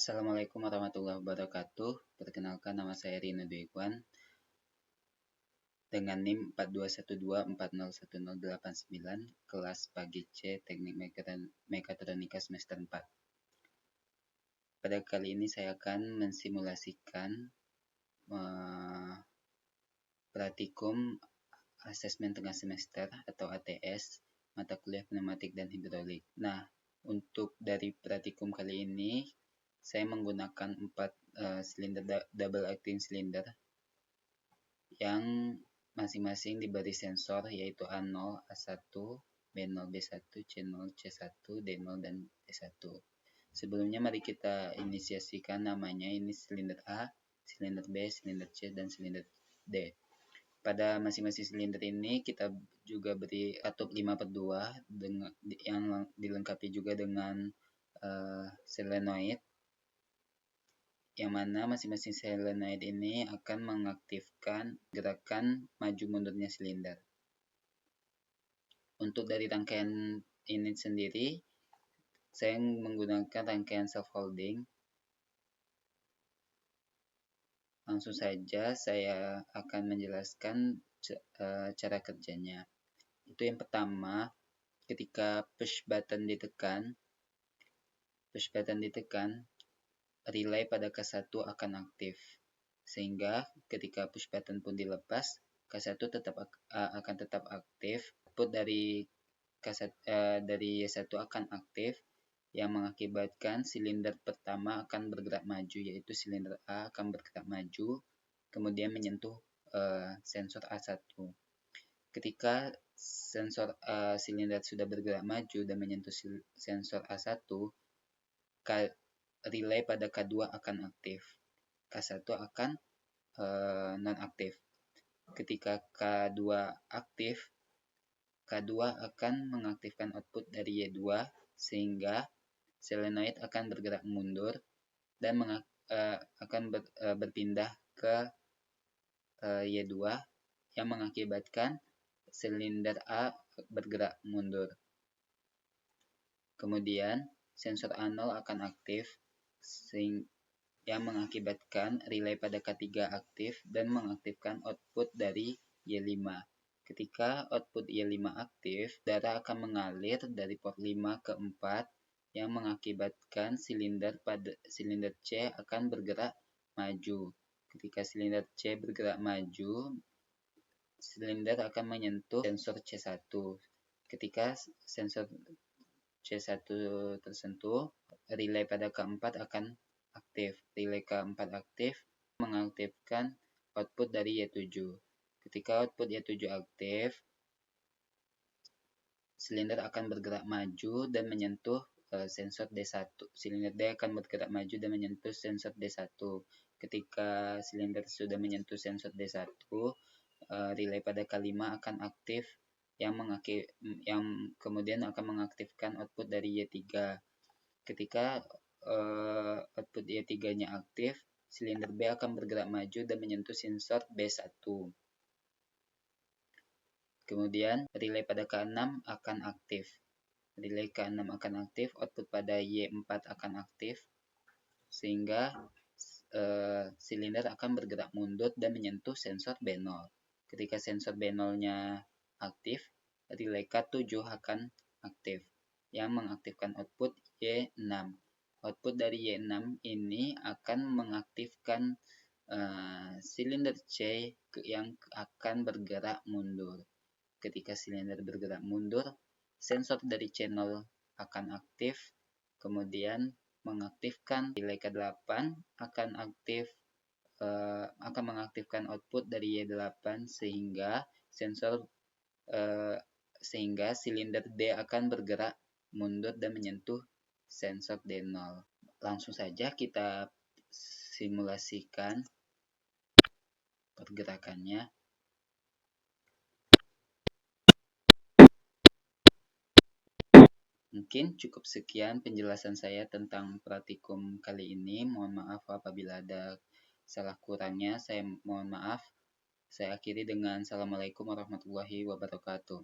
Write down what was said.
Assalamualaikum warahmatullahi wabarakatuh. Perkenalkan, nama saya Rino Dwi-Ikhwan dengan NIM 4212401089, kelas pagi C, Teknik Mekatronika semester 4. Pada kali ini saya akan mensimulasikan praktikum asesmen tengah semester atau ATS mata kuliah pneumatik dan hidrolik. Nah, untuk dari praktikum kali ini saya menggunakan 4 silinder double acting cylinder yang masing-masing diberi sensor yaitu A0, A1, B0, B1, C0, C1, D0, dan D1. Sebelumnya mari kita inisiasikan namanya, ini silinder A, silinder B, silinder C, dan silinder D. Pada masing-masing silinder ini kita juga beri atup 5/2 yang dilengkapi juga dengan solenoid, yang mana masing-masing solenoid ini akan mengaktifkan gerakan maju mundurnya silinder. Untuk dari rangkaian ini sendiri, saya menggunakan rangkaian self holding. Langsung saja saya akan menjelaskan cara kerjanya. Itu yang pertama, ketika push button ditekan, relay pada K1 akan aktif. Sehingga ketika push button pun dilepas, K1 akan tetap aktif. Output dari Y1 akan aktif, yang mengakibatkan silinder pertama akan bergerak maju, yaitu silinder A akan bergerak maju, kemudian menyentuh sensor A1. Ketika sensor silinder sudah bergerak maju dan menyentuh sensor A1, relay pada K2 akan aktif. K1 akan non-aktif. Ketika K2 aktif, K2 akan mengaktifkan output dari Y2 sehingga solenoid akan bergerak mundur dan akan berpindah ke Y2 yang mengakibatkan silinder A bergerak mundur. Kemudian sensor A0 akan aktif yang mengakibatkan relay pada K3 aktif dan mengaktifkan output dari Y5. Ketika output Y5 aktif, darah akan mengalir dari port 5 ke 4 yang mengakibatkan silinder C akan bergerak maju. Ketika silinder C bergerak maju, silinder akan menyentuh sensor C1. Ketika sensor C1 tersentuh, relay pada K4 akan aktif. Relay K4 aktif mengaktifkan output dari Y7. Ketika output Y7 aktif, silinder akan bergerak maju dan menyentuh sensor D1. Silinder D akan bergerak maju dan menyentuh sensor D1. Ketika silinder sudah menyentuh sensor D1, relay pada K5 akan aktif, yang kemudian akan mengaktifkan output dari Y3. Ketika output Y3-nya aktif, silinder B akan bergerak maju dan menyentuh sensor B1. Kemudian relay pada K6 akan aktif. Relay K6 akan aktif, output pada Y4 akan aktif, sehingga silinder akan bergerak mundur dan menyentuh sensor B0. Ketika sensor B0-nya aktif, relay K7 akan aktif, yang mengaktifkan output Y6. Output dari Y6 ini akan mengaktifkan silinder C yang akan bergerak mundur. Ketika silinder bergerak mundur, sensor dari channel akan aktif, kemudian mengaktifkan relay K8 akan aktif, akan mengaktifkan output dari Y8 sehingga silinder D akan bergerak mundur dan menyentuh sensor D0. Langsung saja kita simulasikan pergerakannya. Mungkin cukup sekian penjelasan saya tentang praktikum kali ini. Mohon maaf apabila ada salah kurangnya. Saya mohon maaf. Saya akhiri dengan Assalamualaikum warahmatullahi wabarakatuh.